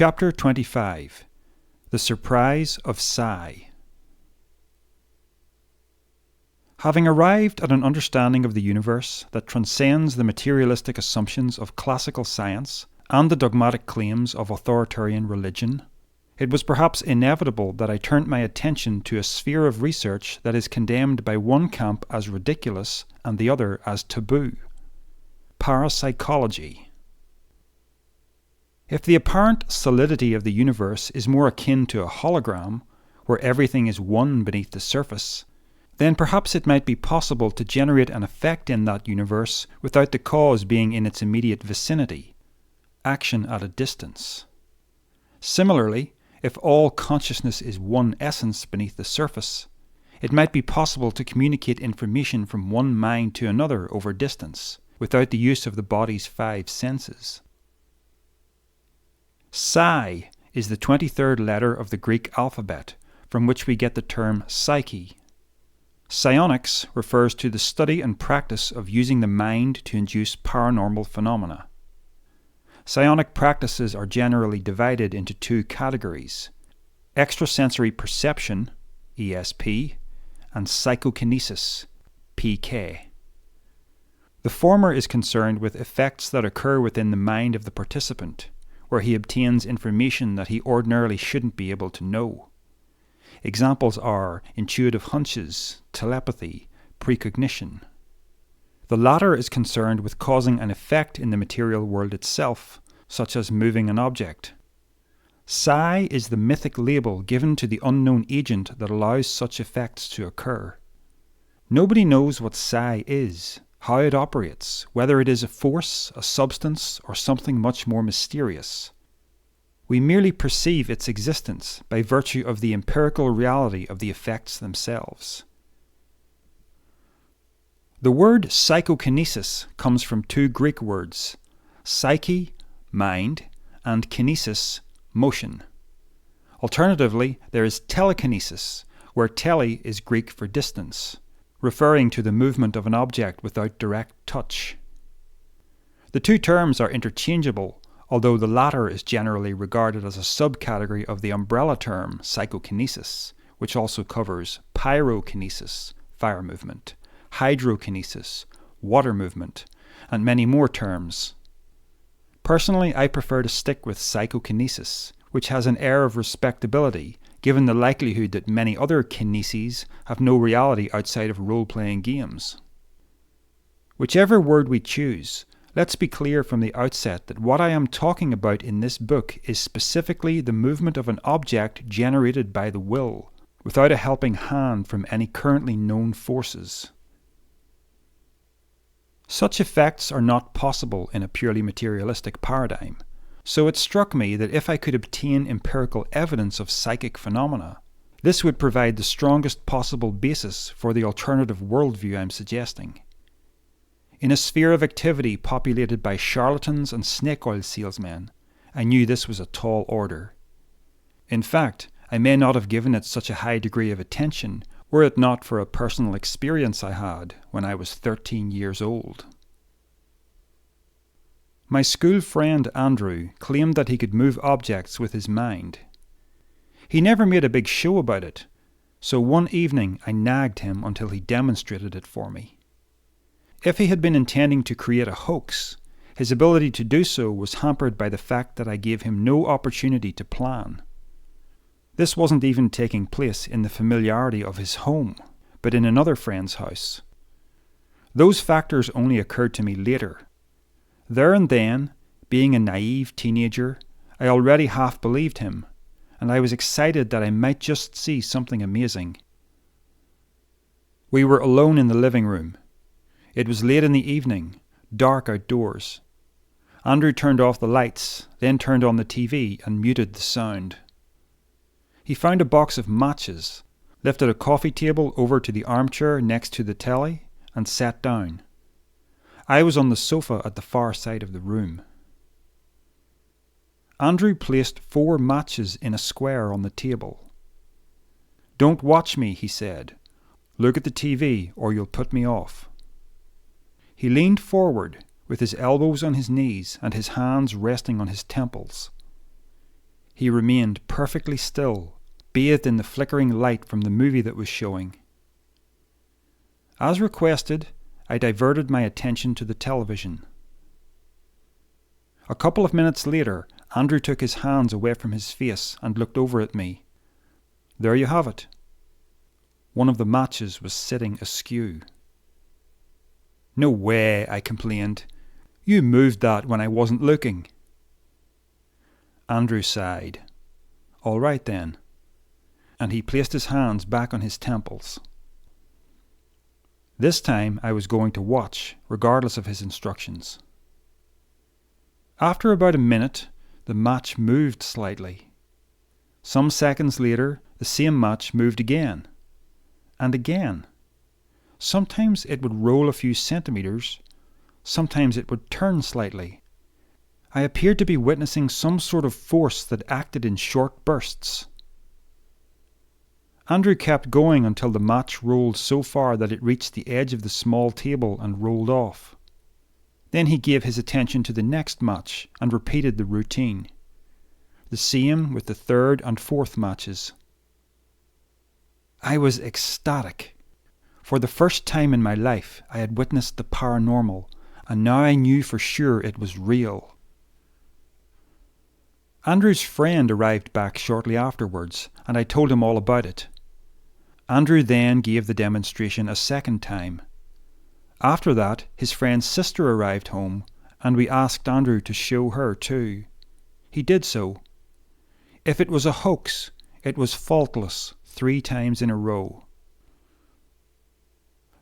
Chapter 25. The Surprise of Psi. Having arrived at an understanding of the universe that transcends the materialistic assumptions of classical science and the dogmatic claims of authoritarian religion, it was perhaps inevitable that I turned my attention to a sphere of research that is condemned by one camp as ridiculous and the other as taboo: parapsychology. If the apparent solidity of the universe is more akin to a hologram, where everything is one beneath the surface, then perhaps it might be possible to generate an effect in that universe without the cause being in its immediate vicinity, action at a distance. Similarly, if all consciousness is one essence beneath the surface, it might be possible to communicate information from one mind to another over distance, without the use of the body's 5 senses. Psi is the 23rd letter of the Greek alphabet, from which we get the term psyche. Psionics refers to the study and practice of using the mind to induce paranormal phenomena. Psionic practices are generally divided into 2 categories: extrasensory perception, ESP, and psychokinesis, PK. The former is concerned with effects that occur within the mind of the participant, where he obtains information that he ordinarily shouldn't be able to know. Examples are intuitive hunches, telepathy, precognition. The latter is concerned with causing an effect in the material world itself, such as moving an object. Psi is the mythic label given to the unknown agent that allows such effects to occur. Nobody knows what Psi is, how it operates, whether it is a force, a substance, or something much more mysterious. We merely perceive its existence by virtue of the empirical reality of the effects themselves. The word psychokinesis comes from 2 Greek words: psyche, mind, and kinesis, motion. Alternatively, there is telekinesis, where tele is Greek for distance, referring to the movement of an object without direct touch. The 2 terms are interchangeable, although the latter is generally regarded as a subcategory of the umbrella term psychokinesis, which also covers pyrokinesis, fire movement, hydrokinesis, water movement, and many more terms. Personally, I prefer to stick with psychokinesis, which has an air of respectability, given the likelihood that many other kineses have no reality outside of role-playing games. Whichever word we choose, let's be clear from the outset that what I am talking about in this book is specifically the movement of an object generated by the will, without a helping hand from any currently known forces. Such effects are not possible in a purely materialistic paradigm. So it struck me that if I could obtain empirical evidence of psychic phenomena, this would provide the strongest possible basis for the alternative worldview I'm suggesting. In a sphere of activity populated by charlatans and snake oil salesmen, I knew this was a tall order. In fact, I may not have given it such a high degree of attention were it not for a personal experience I had when I was 13 years old. My school friend Andrew claimed that he could move objects with his mind. He never made a big show about it, so one evening I nagged him until he demonstrated it for me. If he had been intending to create a hoax, his ability to do so was hampered by the fact that I gave him no opportunity to plan. This wasn't even taking place in the familiarity of his home, but in another friend's house. Those factors only occurred to me later. There and then, being a naive teenager, I already half believed him, and I was excited that I might just see something amazing. We were alone in the living room. It was late in the evening, dark outdoors. Andrew turned off the lights, then turned on the TV and muted the sound. He found a box of matches, lifted a coffee table over to the armchair next to the telly, and sat down. I was on the sofa at the far side of the room. Andrew placed 4 matches in a square on the table. "Don't watch me," he said. "Look at the TV or you'll put me off." He leaned forward, with his elbows on his knees and his hands resting on his temples. He remained perfectly still, bathed in the flickering light from the movie that was showing. As requested, I diverted my attention to the television. A couple of minutes later, Andrew took his hands away from his face and looked over at me. There you have it. One of the matches was sitting askew. No way, I complained. You moved that when I wasn't looking. Andrew sighed. All right then. And he placed his hands back on his temples. This time I was going to watch, regardless of his instructions. After about a minute, the match moved slightly. Some seconds later, the same match moved again. And again. Sometimes it would roll a few centimeters. Sometimes it would turn slightly. I appeared to be witnessing some sort of force that acted in short bursts. Andrew kept going until the match rolled so far that it reached the edge of the small table and rolled off. Then he gave his attention to the next match and repeated the routine. The same with the third and fourth matches. I was ecstatic. For the first time in my life, I had witnessed the paranormal, and now I knew for sure it was real. Andrew's friend arrived back shortly afterwards, and I told him all about it. Andrew then gave the demonstration a second time. After that, his friend's sister arrived home, and we asked Andrew to show her too. He did so. If it was a hoax, it was faultless 3 times in a row.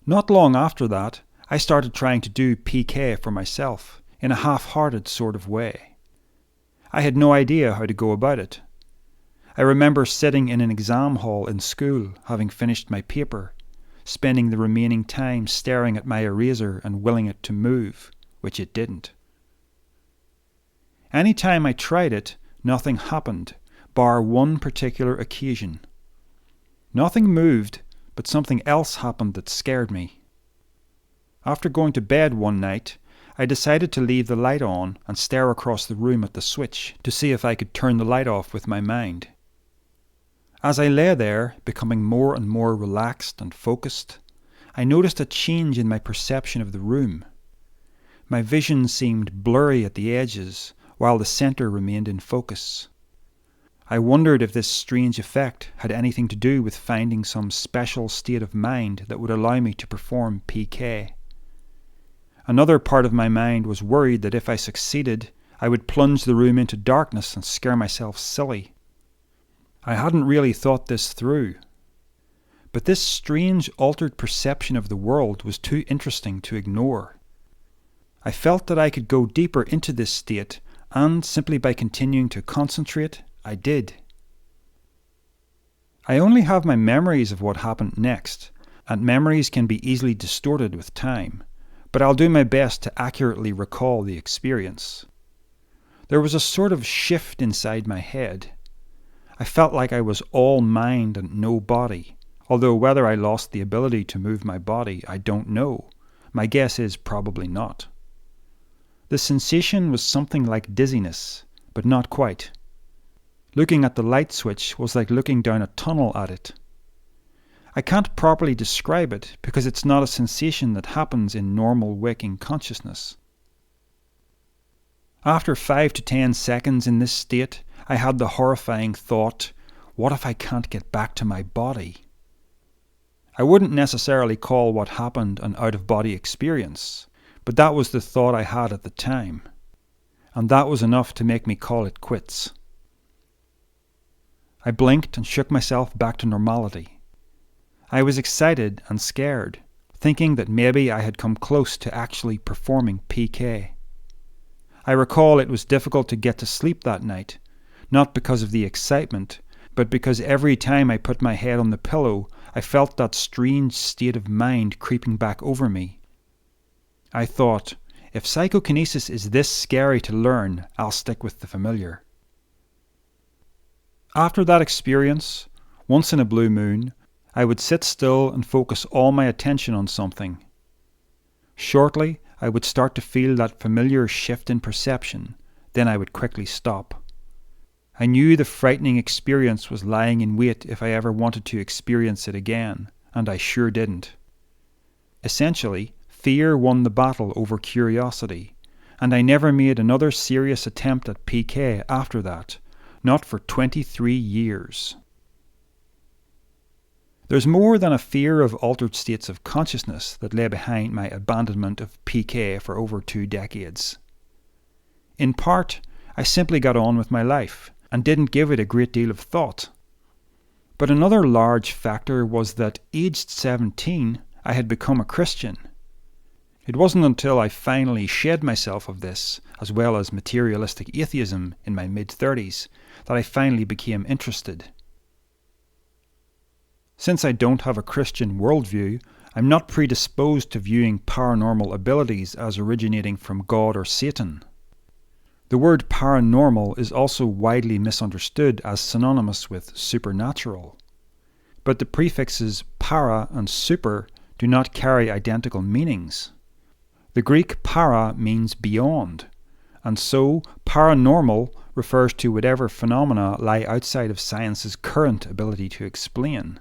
Not long after that, I started trying to do PK for myself, in a half-hearted sort of way. I had no idea how to go about it. I remember sitting in an exam hall in school, having finished my paper, spending the remaining time staring at my eraser and willing it to move, which it didn't. Any time I tried it, nothing happened, bar one particular occasion. Nothing moved, but something else happened that scared me. After going to bed one night, I decided to leave the light on and stare across the room at the switch to see if I could turn the light off with my mind. As I lay there, becoming more and more relaxed and focused, I noticed a change in my perception of the room. My vision seemed blurry at the edges, while the centre remained in focus. I wondered if this strange effect had anything to do with finding some special state of mind that would allow me to perform PK. Another part of my mind was worried that if I succeeded, I would plunge the room into darkness and scare myself silly. I hadn't really thought this through. But this strange altered perception of the world was too interesting to ignore. I felt that I could go deeper into this state, and simply by continuing to concentrate, I did. I only have my memories of what happened next, and memories can be easily distorted with time, but I'll do my best to accurately recall the experience. There was a sort of shift inside my head. I felt like I was all mind and no body, although whether I lost the ability to move my body, I don't know. My guess is probably not. The sensation was something like dizziness, but not quite. Looking at the light switch was like looking down a tunnel at it. I can't properly describe it because it's not a sensation that happens in normal waking consciousness. After 5 to 10 seconds in this state, I had the horrifying thought, what if I can't get back to my body? I wouldn't necessarily call what happened an out-of-body experience, but that was the thought I had at the time, and that was enough to make me call it quits. I blinked and shook myself back to normality. I was excited and scared, thinking that maybe I had come close to actually performing PK. I recall it was difficult to get to sleep that night, not because of the excitement, but because every time I put my head on the pillow, I felt that strange state of mind creeping back over me. I thought, if psychokinesis is this scary to learn, I'll stick with the familiar. After that experience, once in a blue moon, I would sit still and focus all my attention on something. Shortly, I would start to feel that familiar shift in perception, then I would quickly stop. I knew the frightening experience was lying in wait if I ever wanted to experience it again, and I sure didn't. Essentially, fear won the battle over curiosity, and I never made another serious attempt at PK after that, not for 23 years. There's more than a fear of altered states of consciousness that lay behind my abandonment of PK for over 2 decades. In part, I simply got on with my life and didn't give it a great deal of thought. But another large factor was that, aged 17, I had become a Christian. It wasn't until I finally shed myself of this, as well as materialistic atheism in my mid-30s, that I finally became interested. Since I don't have a Christian worldview, I'm not predisposed to viewing paranormal abilities as originating from God or Satan. The word paranormal is also widely misunderstood as synonymous with supernatural. But the prefixes para and super do not carry identical meanings. The Greek para means beyond, and so paranormal refers to whatever phenomena lie outside of science's current ability to explain.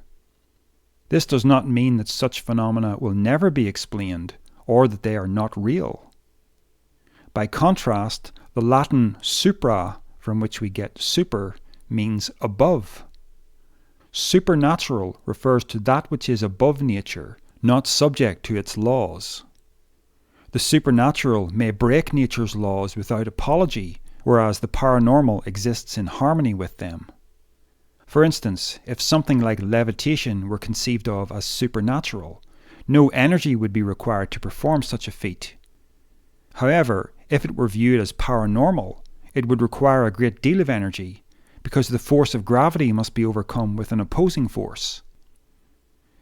This does not mean that such phenomena will never be explained, or that they are not real. By contrast, the Latin supra, from which we get super, means above. Supernatural refers to that which is above nature, not subject to its laws. The supernatural may break nature's laws without apology, whereas the paranormal exists in harmony with them. For instance, if something like levitation were conceived of as supernatural, no energy would be required to perform such a feat. However, if it were viewed as paranormal, it would require a great deal of energy, because the force of gravity must be overcome with an opposing force.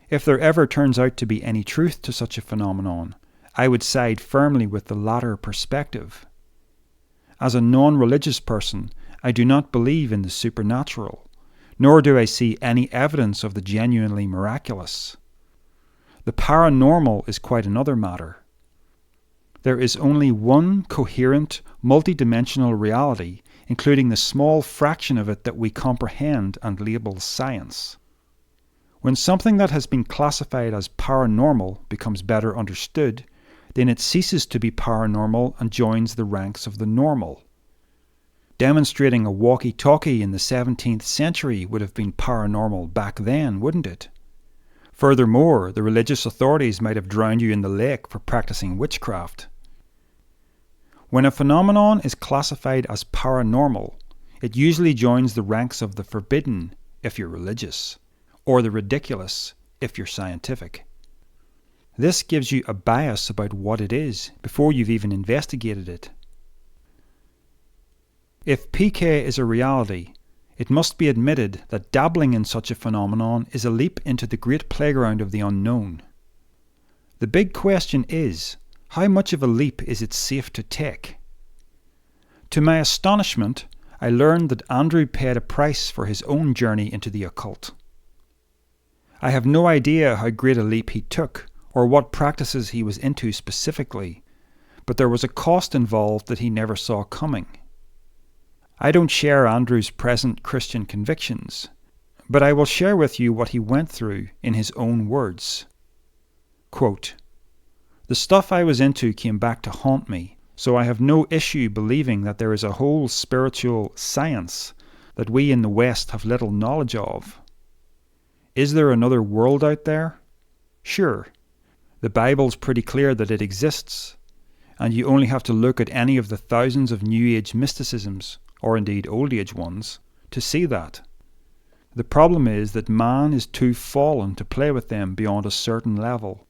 If there ever turns out to be any truth to such a phenomenon, I would side firmly with the latter perspective. As a non-religious person, I do not believe in the supernatural, nor do I see any evidence of the genuinely miraculous. The paranormal is quite another matter. There is only one coherent, multidimensional reality, including the small fraction of it that we comprehend and label science. When something that has been classified as paranormal becomes better understood, then it ceases to be paranormal and joins the ranks of the normal. Demonstrating a walkie-talkie in the 17th century would have been paranormal back then, wouldn't it? Furthermore, the religious authorities might have drowned you in the lake for practicing witchcraft. When a phenomenon is classified as paranormal, it usually joins the ranks of the forbidden, if you're religious, or the ridiculous, if you're scientific. This gives you a bias about what it is before you've even investigated it. If PK is a reality, it must be admitted that dabbling in such a phenomenon is a leap into the great playground of the unknown. The big question is, how much of a leap is it safe to take? To my astonishment, I learned that Andrew paid a price for his own journey into the occult. I have no idea how great a leap he took, or what practices he was into specifically, but there was a cost involved that he never saw coming. I don't share Andrew's present Christian convictions, but I will share with you what he went through in his own words. Quote, "The stuff I was into came back to haunt me, so I have no issue believing that there is a whole spiritual science that we in the West have little knowledge of. Is there another world out there? Sure. The Bible's pretty clear that it exists, and you only have to look at any of the thousands of New Age mysticisms, or indeed Old Age ones, to see that. The problem is that man is too fallen to play with them beyond a certain level.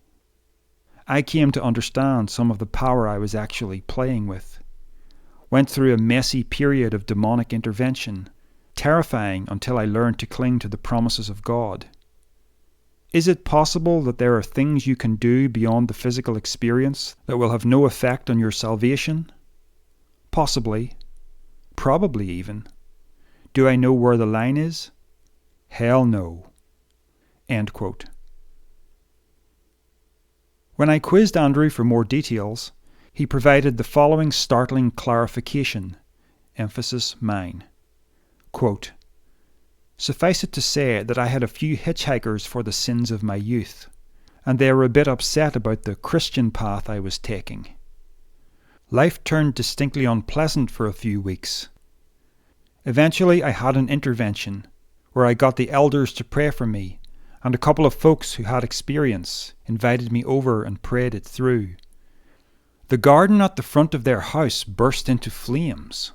I came to understand some of the power I was actually playing with. Went through a messy period of demonic intervention, terrifying until I learned to cling to the promises of God. Is it possible that there are things you can do beyond the physical experience that will have no effect on your salvation? Possibly. Probably even. Do I know where the line is? Hell no." End quote. When I quizzed Andrew for more details, he provided the following startling clarification, emphasis mine. Quote, "Suffice it to say that I had a few hitchhikers for the sins of my youth, and they were a bit upset about the Christian path I was taking. Life turned distinctly unpleasant for a few weeks. Eventually I had an intervention, where I got the elders to pray for me, and a couple of folks who had experience invited me over and prayed it through. The garden at the front of their house burst into flames.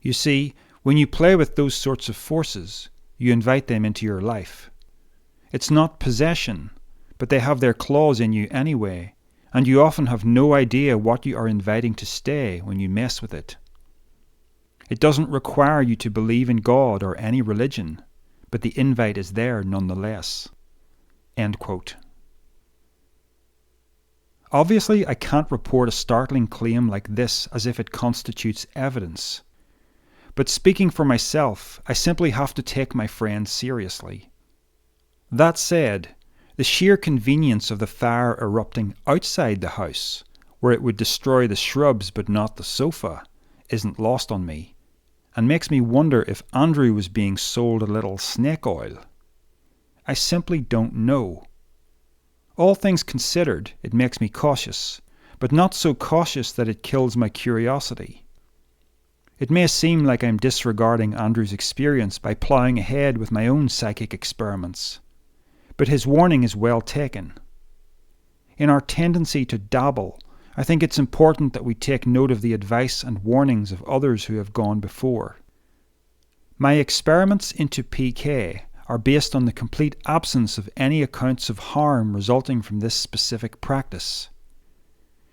You see, when you play with those sorts of forces, you invite them into your life. It's not possession, but they have their claws in you anyway, and you often have no idea what you are inviting to stay when you mess with it. It doesn't require you to believe in God or any religion, but the invite is there nonetheless." End quote. Obviously, I can't report a startling claim like this as if it constitutes evidence. But speaking for myself, I simply have to take my friend seriously. That said, the sheer convenience of the fire erupting outside the house, where it would destroy the shrubs but not the sofa, isn't lost on me, and makes me wonder if Andrew was being sold a little snake oil. I simply don't know. All things considered, it makes me cautious, but not so cautious that it kills my curiosity. It may seem like I'm disregarding Andrew's experience by ploughing ahead with my own psychic experiments, but his warning is well taken. In our tendency to dabble, I think it's important that we take note of the advice and warnings of others who have gone before. My experiments into PK are based on the complete absence of any accounts of harm resulting from this specific practice.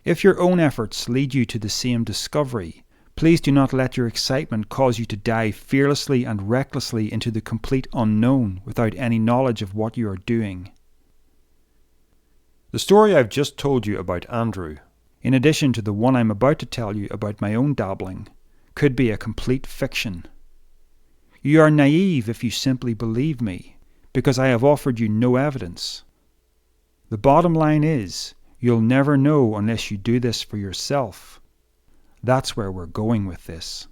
If your own efforts lead you to the same discovery, please do not let your excitement cause you to dive fearlessly and recklessly into the complete unknown without any knowledge of what you are doing. The story I've just told you about Andrew, in addition to the one I'm about to tell you about my own dabbling, could be a complete fiction. You are naive if you simply believe me, because I have offered you no evidence. The bottom line is, you'll never know unless you do this for yourself. That's where we're going with this.